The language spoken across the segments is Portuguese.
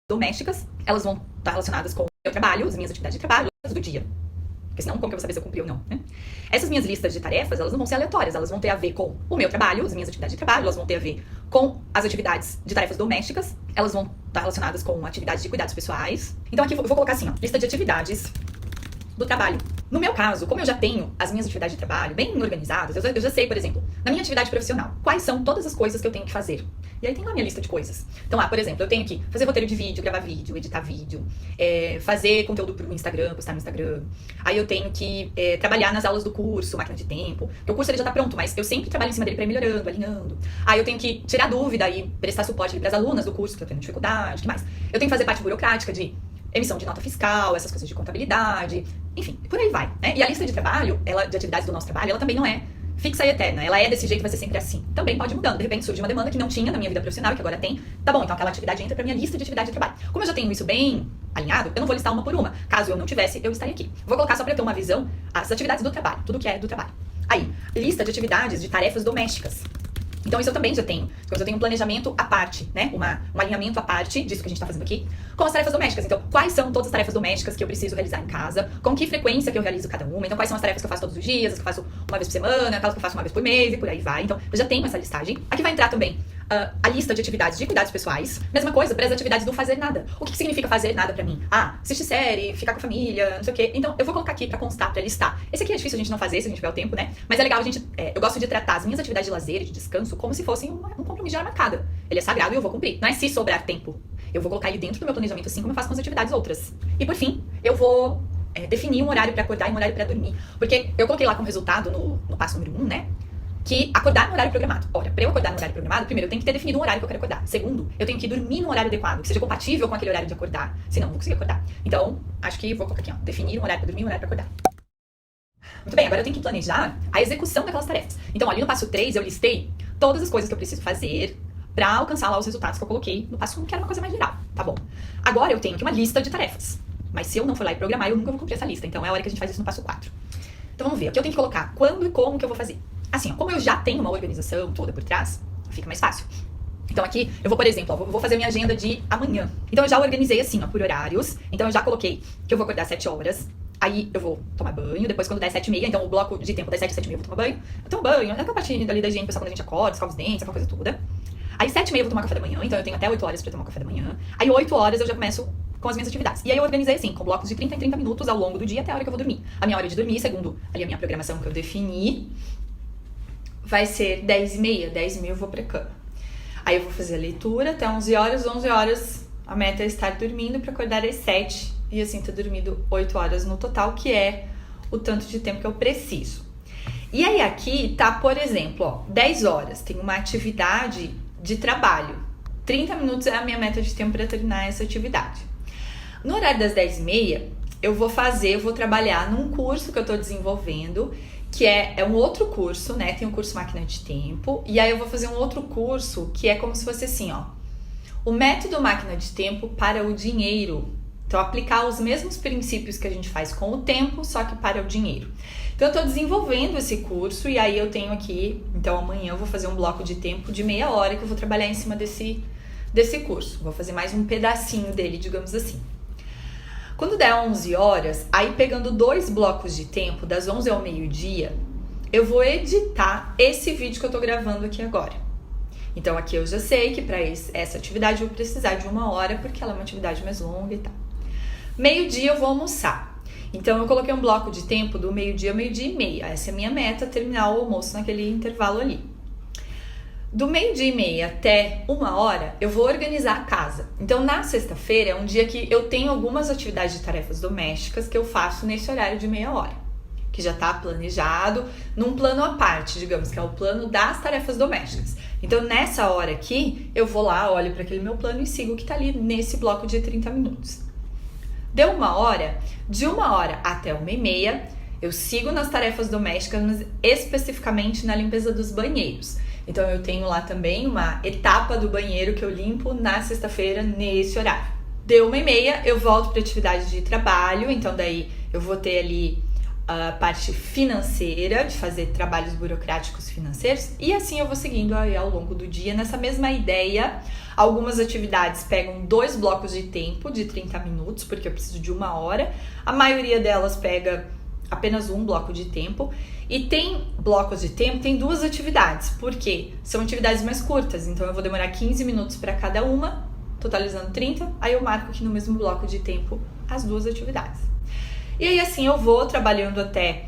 domésticas, elas vão estar relacionadas com o meu trabalho, as minhas atividades de trabalho do dia. Porque senão, como que eu vou saber se eu cumpri ou não, né? Essas minhas listas de tarefas, elas não vão ser aleatórias, elas vão ter a ver com o meu trabalho, as minhas atividades de trabalho, elas vão ter a ver com as atividades de tarefas domésticas, elas vão estar relacionadas com atividades de cuidados pessoais. Então aqui eu vou colocar assim, ó, lista de atividades do trabalho. No meu caso, como eu já tenho as minhas atividades de trabalho bem organizadas, eu já sei, por exemplo, na minha atividade profissional, quais são todas as coisas que eu tenho que fazer. E aí tem lá a minha lista de coisas. Então, por exemplo, eu tenho que fazer roteiro de vídeo, gravar vídeo, editar vídeo, fazer conteúdo pro Instagram, postar no Instagram. Aí eu tenho que trabalhar nas aulas do curso, máquina de tempo. Porque o curso ele já tá pronto, mas eu sempre trabalho em cima dele pra ir melhorando, alinhando. Aí eu tenho que tirar dúvida e prestar suporte para as alunas do curso que eu tenho dificuldade, o que mais? Eu tenho que fazer parte burocrática de emissão de nota fiscal, essas coisas de contabilidade, enfim, por aí vai, né? E a lista de trabalho, de atividades do nosso trabalho, ela também não é fixa e eterna, ela é desse jeito, vai ser sempre assim. Também pode ir mudando, de repente surge uma demanda que não tinha na minha vida profissional e que agora tem, tá bom, então aquela atividade entra pra minha lista de atividade de trabalho. Como eu já tenho isso bem alinhado, eu não vou listar uma por uma. Caso eu não tivesse, eu estaria aqui. Vou colocar só pra ter uma visão, as atividades do trabalho, tudo que é do trabalho. Aí, lista de atividades de tarefas domésticas. Então isso eu também já tenho. Eu tenho um planejamento à parte, né? Um alinhamento à parte disso que a gente tá fazendo aqui, com as tarefas domésticas. Então, quais são todas as tarefas domésticas que eu preciso realizar em casa? Com que frequência que eu realizo cada uma? Então, quais são as tarefas que eu faço todos os dias, as que eu faço uma vez por semana, aquelas que eu faço uma vez por mês e por aí vai. Então, eu já tenho essa listagem. Aqui vai entrar também a lista de atividades de cuidados pessoais. Mesma coisa para as atividades do fazer nada. O que significa fazer nada pra mim? Assistir série, ficar com a família, não sei o quê. Então, eu vou colocar aqui pra constar, pra listar. Esse aqui é difícil a gente não fazer, se a gente tiver o tempo, né? Mas é legal eu gosto de tratar as minhas atividades de lazer e de descanso como se fossem um compromisso já marcado. Ele é sagrado e eu vou cumprir. Não é se sobrar tempo. Eu vou colocar ele dentro do meu planejamento, assim como eu faço com as atividades outras. E por fim, eu vou definir um horário pra acordar e um horário pra dormir. Porque eu coloquei lá como resultado no passo número 1, né? Que acordar no horário programado. Ora, pra eu acordar no horário programado, primeiro eu tenho que ter definido um horário que eu quero acordar. Segundo, eu tenho que dormir no horário adequado, que seja compatível com aquele horário de acordar. Senão, não vou conseguir acordar. Então, acho que vou colocar aqui, ó, definir um horário pra dormir e um horário pra acordar. Muito bem, agora eu tenho que planejar a execução daquelas tarefas. Então, ali no passo 3, eu listei todas as coisas que eu preciso fazer pra alcançar lá os resultados que eu coloquei no passo 1, que era uma coisa mais geral, tá bom? Agora eu tenho aqui uma lista de tarefas. Mas se eu não for lá e programar, eu nunca vou cumprir essa lista. Então, é a hora que a gente faz isso no passo 4. Então, vamos ver. Aqui eu tenho que colocar quando e como que eu vou fazer. Assim, ó, como eu já tenho uma organização toda por trás, fica mais fácil. Então aqui, eu vou, por exemplo, vou fazer minha agenda de amanhã. Então eu já organizei assim, ó, por horários. Então eu já coloquei que eu vou acordar às 7 horas. Aí eu vou tomar banho, depois quando der 7h30, então o bloco de tempo das 7 às 7h30 eu vou tomar banho. Eu tomo banho, é aquela parte ali da gente, pessoal, quando a gente acorda, escova os dentes, aquela coisa toda. Aí 7h30 eu vou tomar café da manhã, então eu tenho até 8 horas pra tomar café da manhã. Aí 8 horas eu já começo com as minhas atividades. E aí eu organizei assim, com blocos de 30 em 30 minutos ao longo do dia até a hora que eu vou dormir. A minha hora de dormir, segundo ali a minha programação que eu defini, vai ser 10h30, 10h30 eu vou pra cama. Aí eu vou fazer a leitura até 11 horas, 11 horas a meta é estar dormindo pra acordar às 7 e assim ter dormido 8 horas no total, que é o tanto de tempo que eu preciso. E aí aqui tá, por exemplo, ó, 10 horas, tem uma atividade de trabalho. 30 minutos é a minha meta de tempo pra terminar essa atividade. No horário das 10h30, eu vou trabalhar num curso que eu tô desenvolvendo, que é um outro curso, né? Tem um curso Máquina de Tempo, e aí eu vou fazer um outro curso que é como se fosse assim, ó. O método Máquina de Tempo para o dinheiro. Então, aplicar os mesmos princípios que a gente faz com o tempo, só que para o dinheiro. Então, eu tô desenvolvendo esse curso e aí eu tenho aqui, então amanhã eu vou fazer um bloco de tempo de meia hora que eu vou trabalhar em cima desse curso. Vou fazer mais um pedacinho dele, digamos assim. Quando der 11 horas, aí pegando 2 blocos de tempo, das 11 ao meio-dia, eu vou editar esse vídeo que eu tô gravando aqui agora. Então aqui eu já sei que para essa atividade eu vou precisar de 1 hora, porque ela é uma atividade mais longa e tal. Meio-dia eu vou almoçar. Então eu coloquei um bloco de tempo do meio-dia ao meio-dia e meia. Essa é a minha meta, terminar o almoço naquele intervalo ali. Do meio-dia e meia até 1 hora, eu vou organizar a casa. Então, na sexta-feira é um dia que eu tenho algumas atividades de tarefas domésticas que eu faço nesse horário de meia hora, que já tá planejado num plano à parte, digamos, que é o plano das tarefas domésticas. Então, nessa hora aqui, eu vou lá, olho para aquele meu plano e sigo o que tá ali nesse bloco de 30 minutos. Deu 1 hora, de 1 hora até 1h30, eu sigo nas tarefas domésticas, mas especificamente na limpeza dos banheiros. Então eu tenho lá também uma etapa do banheiro que eu limpo na sexta-feira nesse horário. Deu 1h30, eu volto para atividade de trabalho, então daí eu vou ter ali a parte financeira, de fazer trabalhos burocráticos financeiros, e assim eu vou seguindo aí ao longo do dia nessa mesma ideia, Algumas atividades pegam 2 blocos de tempo de 30 minutos, porque eu preciso de 1 hora. A maioria delas pega apenas 1 bloco de tempo. E tem blocos de tempo, tem 2 atividades, porque são atividades mais curtas. Então eu vou demorar 15 minutos para cada uma, totalizando 30. Aí eu marco aqui no mesmo bloco de tempo as 2 atividades. E aí assim eu vou trabalhando até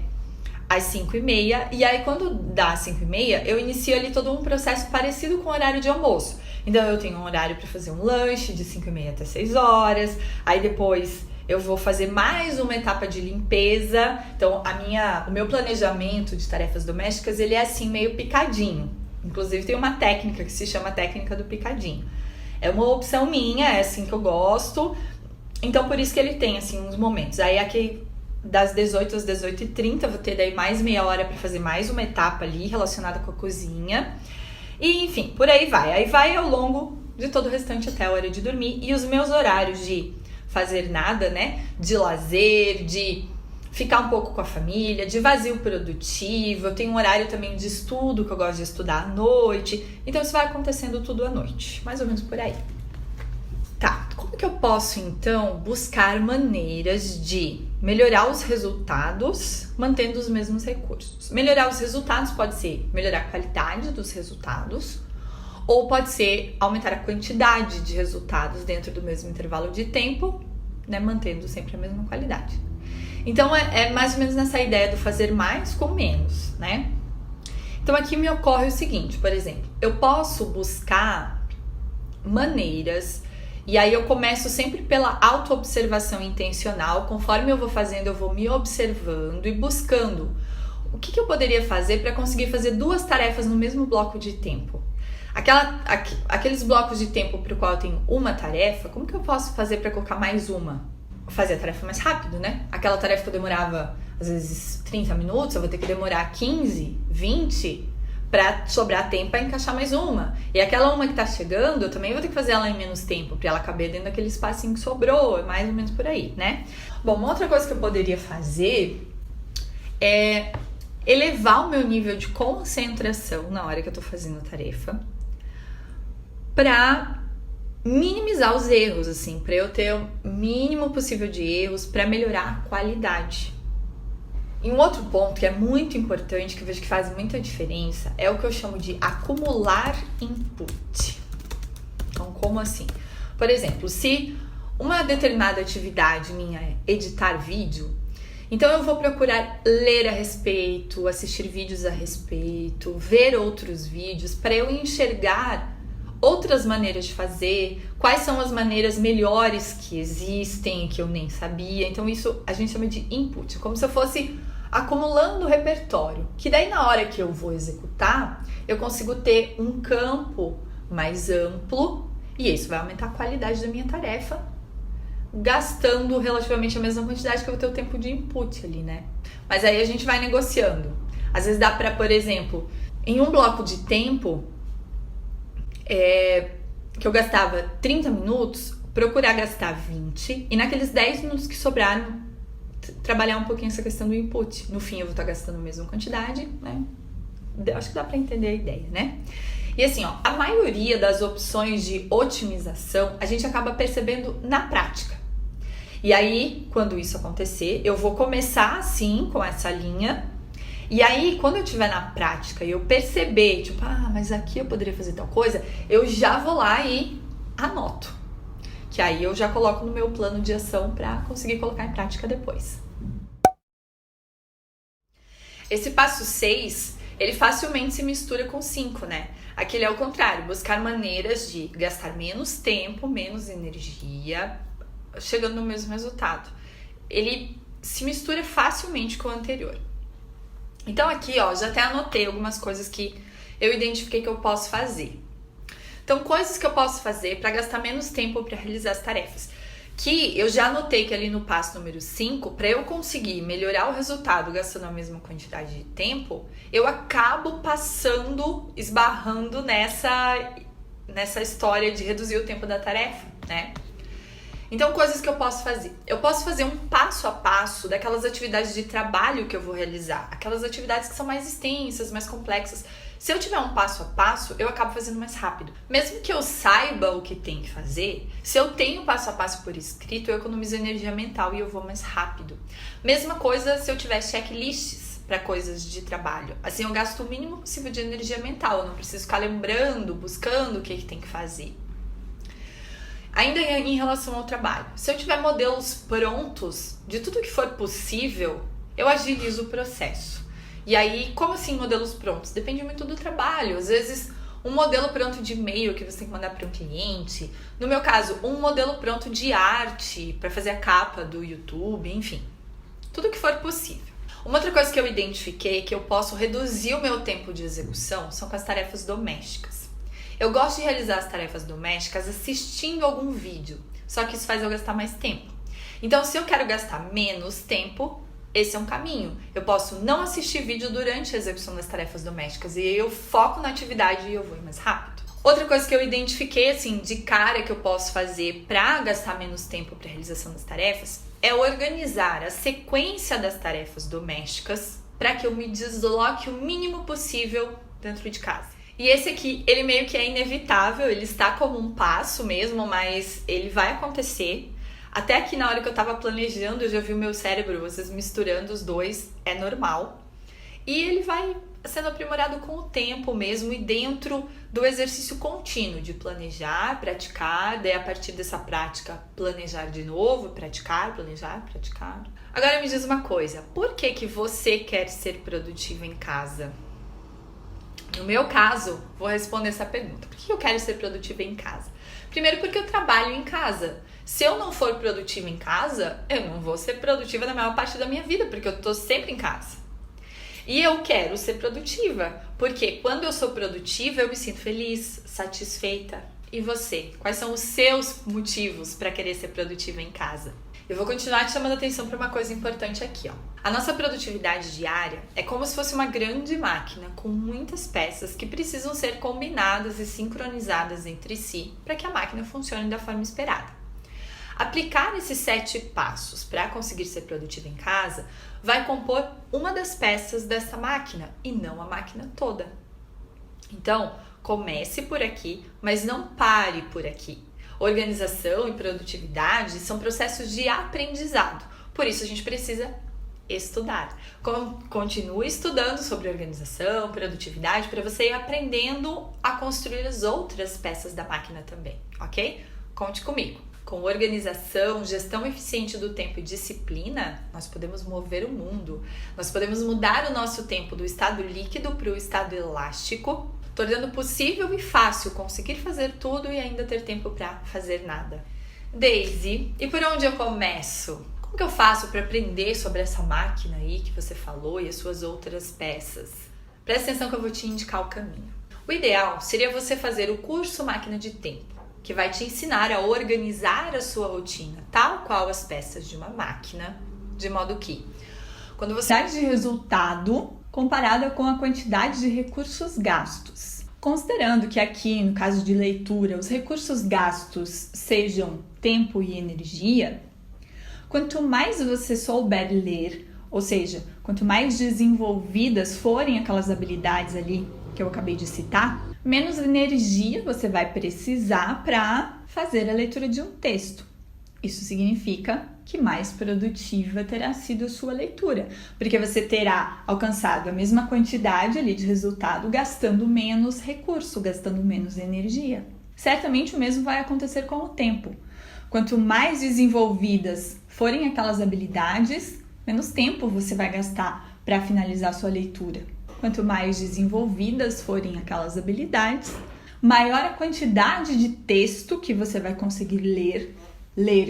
às 5h30. E aí quando dá às 5h30, eu inicio ali todo um processo parecido com o horário de almoço. Então eu tenho um horário para fazer um lanche de 5h30 até 6 horas. Aí depois eu vou fazer mais uma etapa de limpeza. Então o meu planejamento de tarefas domésticas, ele é assim meio picadinho. Inclusive tem uma técnica que se chama técnica do picadinho. É uma opção minha, é assim que eu gosto. Então por isso que ele tem assim uns momentos. Aí aqui das 18 às 18h30 eu vou ter daí mais meia hora para fazer mais uma etapa ali relacionada com a cozinha. E enfim, por aí vai. Aí vai ao longo de todo o restante até a hora de dormir. E os meus horários de fazer nada, né? De lazer, de ficar um pouco com a família, de vazio produtivo. Eu tenho um horário também de estudo, que eu gosto de estudar à noite. Então isso vai acontecendo tudo à noite, mais ou menos por aí. Tá, como que eu posso então buscar maneiras de melhorar os resultados mantendo os mesmos recursos? Melhorar os resultados pode ser melhorar a qualidade dos resultados, ou pode ser aumentar a quantidade de resultados dentro do mesmo intervalo de tempo, né, mantendo sempre a mesma qualidade. Então é mais ou menos nessa ideia do fazer mais com menos, né? Então aqui me ocorre o seguinte, por exemplo, eu posso buscar maneiras. E aí eu começo sempre pela autoobservação intencional. Conforme eu vou fazendo, eu vou me observando e buscando o que eu poderia fazer para conseguir fazer 2 tarefas no mesmo bloco de tempo. Aqueles blocos de tempo para o qual eu tenho uma tarefa, como que eu posso fazer para colocar mais uma? Fazer a tarefa mais rápido, né? Aquela tarefa que eu demorava, às vezes, 30 minutos, eu vou ter que demorar 15, 20... para sobrar tempo para encaixar mais uma. E aquela uma que tá chegando, eu também vou ter que fazer ela em menos tempo, para ela caber dentro daquele espacinho que sobrou, mais ou menos por aí, né? Bom, uma outra coisa que eu poderia fazer é elevar o meu nível de concentração na hora que eu tô fazendo a tarefa, para minimizar os erros, assim, para eu ter o mínimo possível de erros, para melhorar a qualidade. E um outro ponto que é muito importante, que eu vejo que faz muita diferença, é o que eu chamo de acumular input. Então, como assim? Por exemplo, se uma determinada atividade minha é editar vídeo, então eu vou procurar ler a respeito, assistir vídeos a respeito, ver outros vídeos, para eu enxergar outras maneiras de fazer, quais são as maneiras melhores que existem, que eu nem sabia. Então isso a gente chama de input, como se eu fosse acumulando repertório, que daí na hora que eu vou executar, eu consigo ter um campo mais amplo, e isso vai aumentar a qualidade da minha tarefa, gastando relativamente a mesma quantidade que eu vou ter o tempo de input ali, né? Mas aí a gente vai negociando. Às vezes dá pra, por exemplo, em um bloco de tempo que eu gastava 30 minutos, procurar gastar 20, e naqueles 10 minutos que sobraram, trabalhar um pouquinho essa questão do input. No fim eu vou estar gastando a mesma quantidade, né? Acho que dá pra entender a ideia, né? E assim, ó, a maioria das opções de otimização a gente acaba percebendo na prática. E aí, quando isso acontecer, eu vou começar assim, com essa linha. E aí, quando eu estiver na prática e eu perceber, tipo, mas aqui eu poderia fazer tal coisa, eu já vou lá e anoto. Que aí eu já coloco no meu plano de ação para conseguir colocar em prática depois. Esse passo 6, ele facilmente se mistura com 5, né? Aquele é o contrário, buscar maneiras de gastar menos tempo, menos energia, chegando no mesmo resultado. Ele se mistura facilmente com o anterior. Então aqui, ó, já até anotei algumas coisas que eu identifiquei que eu posso fazer. Então, coisas que eu posso fazer para gastar menos tempo para realizar as tarefas. Que eu já anotei que ali no passo número 5, para eu conseguir melhorar o resultado gastando a mesma quantidade de tempo, eu acabo esbarrando nessa história de reduzir o tempo da tarefa, né? Então, coisas que eu posso fazer. Eu posso fazer um passo a passo daquelas atividades de trabalho que eu vou realizar. Aquelas atividades que são mais extensas, mais complexas, Se eu tiver um passo a passo, eu acabo fazendo mais rápido. Mesmo que eu saiba o que tem que fazer, se eu tenho passo a passo por escrito, eu economizo energia mental e eu vou mais rápido. Mesma coisa se eu tiver checklists para coisas de trabalho. Assim, eu gasto o mínimo possível de energia mental, eu não preciso ficar lembrando, buscando o que tem que fazer. Ainda em relação ao trabalho, se eu tiver modelos prontos de tudo que for possível, eu agilizo o processo. E aí, como assim modelos prontos? Depende muito do trabalho. Às vezes, um modelo pronto de e-mail que você tem que mandar para um cliente. No meu caso, um modelo pronto de arte para fazer a capa do YouTube, enfim. Tudo que for possível. Uma outra coisa que eu identifiquei que eu posso reduzir o meu tempo de execução são com as tarefas domésticas. Eu gosto de realizar as tarefas domésticas assistindo algum vídeo, só que isso faz eu gastar mais tempo. Então, se eu quero gastar menos tempo, esse é um caminho. Eu posso não assistir vídeo durante a execução das tarefas domésticas e eu foco na atividade e eu vou mais rápido. Outra coisa que eu identifiquei assim de cara que eu posso fazer para gastar menos tempo para a realização das tarefas é organizar a sequência das tarefas domésticas para que eu me desloque o mínimo possível dentro de casa. E esse aqui, ele meio que é inevitável, ele está como um passo mesmo, mas ele vai acontecer. Até aqui na hora que eu tava planejando, eu já vi o meu cérebro, vocês misturando os dois, é normal. E ele vai sendo aprimorado com o tempo mesmo e dentro do exercício contínuo de planejar, praticar, daí a partir dessa prática planejar de novo, praticar, planejar, praticar. Agora me diz uma coisa, por que você quer ser produtiva em casa? No meu caso, vou responder essa pergunta. Por que eu quero ser produtiva em casa? Primeiro porque eu trabalho em casa. Se eu não for produtiva em casa, eu não vou ser produtiva na maior parte da minha vida, porque eu tô sempre em casa. E eu quero ser produtiva, porque quando eu sou produtiva, eu me sinto feliz, satisfeita. E você? Quais são os seus motivos para querer ser produtiva em casa? Eu vou continuar te chamando a atenção para uma coisa importante aqui, ó. A nossa produtividade diária é como se fosse uma grande máquina com muitas peças que precisam ser combinadas e sincronizadas entre si para que a máquina funcione da forma esperada. Aplicar esses 7 passos para conseguir ser produtivo em casa vai compor uma das peças dessa máquina e não a máquina toda. Então, comece por aqui, mas não pare por aqui. Organização e produtividade são processos de aprendizado, por isso a gente precisa estudar. Continue estudando sobre organização, produtividade, para você ir aprendendo a construir as outras peças da máquina também, ok? Conte comigo. Com organização, gestão eficiente do tempo e disciplina, nós podemos mover o mundo. Nós podemos mudar o nosso tempo do estado líquido para o estado elástico, tornando possível e fácil conseguir fazer tudo e ainda ter tempo para fazer nada. Daisy, e por onde eu começo? Como que eu faço para aprender sobre essa máquina aí que você falou e as suas outras peças? Presta atenção que eu vou te indicar o caminho. O ideal seria você fazer o curso Máquina de Tempo, que vai te ensinar a organizar a sua rotina, tal qual as peças de uma máquina, de modo que, quando você quantidade de resultado comparada com a quantidade de recursos gastos. Considerando que aqui, no caso de leitura, os recursos gastos sejam tempo e energia, quanto mais você souber ler, ou seja, quanto mais desenvolvidas forem aquelas habilidades ali que eu acabei de citar, menos energia você vai precisar para fazer a leitura de um texto. Isso significa que mais produtiva terá sido a sua leitura, porque você terá alcançado a mesma quantidade ali de resultado, gastando menos recurso, gastando menos energia. Certamente o mesmo vai acontecer com o tempo. Quanto mais desenvolvidas forem aquelas habilidades, menos tempo você vai gastar para finalizar a sua leitura. Quanto mais desenvolvidas forem aquelas habilidades, maior a quantidade de texto que você vai conseguir ler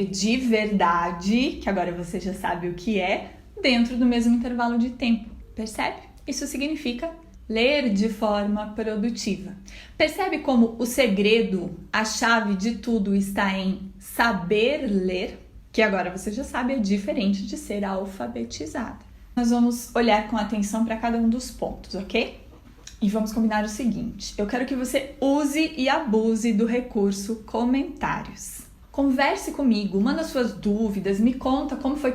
de verdade, que agora você já sabe o que é, dentro do mesmo intervalo de tempo. Percebe? Isso significa ler de forma produtiva. Percebe como o segredo, a chave de tudo está em saber ler, que agora você já sabe é diferente de ser alfabetizada. Nós vamos olhar com atenção para cada um dos pontos, ok? E vamos combinar o seguinte, eu quero que você use e abuse do recurso comentários. Converse comigo, manda suas dúvidas, me conta como foi que